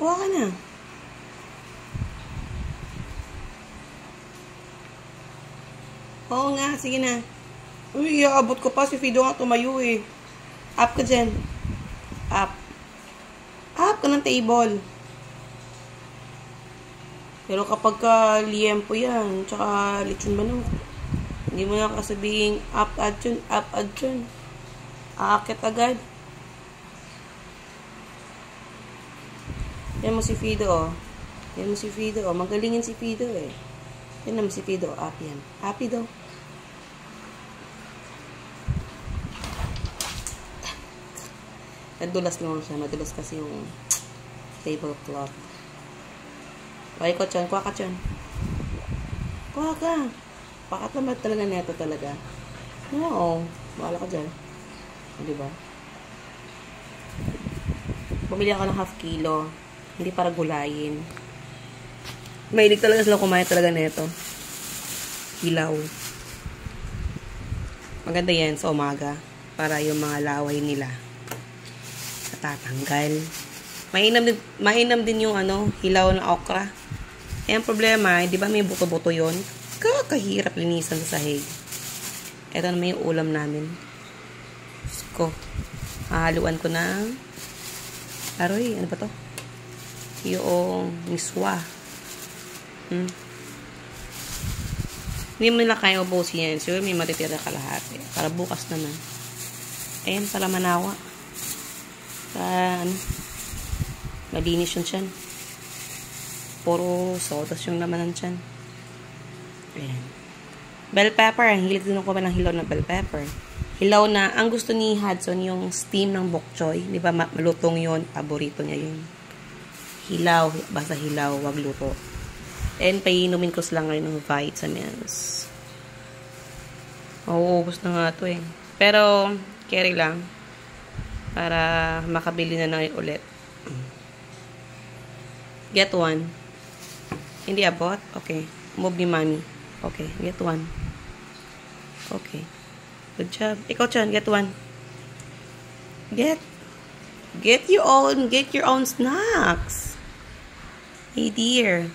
Kuha ka na. Oo nga, sige na. Uy, iaabot ko pa. Si Fido nga tumayo eh. Up ka dyan. Up. Up ka ng table. Pero kapag ka liempo yan, tsaka lechon manok, hindi mo na kasabihin up at yun, aakit agad. Yan mo si Fido, oh. Yan mo si Fido, oh. Magalingin si Fido, eh. Yan naman si Fido, up yan. Happy daw. Nadulas naman siya. Nadulas kasi yung tablecloth. Okay ko, Chan. Kuha ka, Chan. Kuha ka. Pakat naman talaga neto talaga. Oo. Bahala ka dyan. Diba? Bumili ako ng 1/2 kilo. Hindi para gulayin. Mahilig talaga sila kumain talaga neto. Hilaw. Maganda yan sa umaga. Para yung mga laway nila natatanggal. Mainam din yung hilaw na okra. Eh, ang problema, di ba may buto-buto yun? Kakahirap linisan sa sahig. Ito naman yung ulam namin. Ko. Hahaluan ko ng aroy, ano ba to? Yung miswa. Hindi mo nila kaya ubusin yan. Siguro may matitira kalahati. Para bukas naman. Ayan, para manawa. Malinis yun siyan. Puro sodas yung laman ng tiyan. Ayan. Bell pepper. Hilig din ako ba ng hilaw na bell pepper. Hilaw na, ang gusto ni Hudson yung steam ng bok choy. Di ba malutong yun? Paborito niya yun. Hilaw. Basta hilaw. Wag luto. And painumin ko sila ngayon ng vitamins. Mauubos na nga ito eh. Pero, carry lang. Para makabili na ng ulit. Get one. Hindi abot? Okay. Move ni mommy. Okay. Get one. Okay. Good job. Ikaw, Chan. Get one. Get your own snacks. Hey, dear.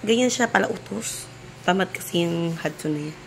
Ganyan siya pala utos. Tamad kasi yung Hudson na yan.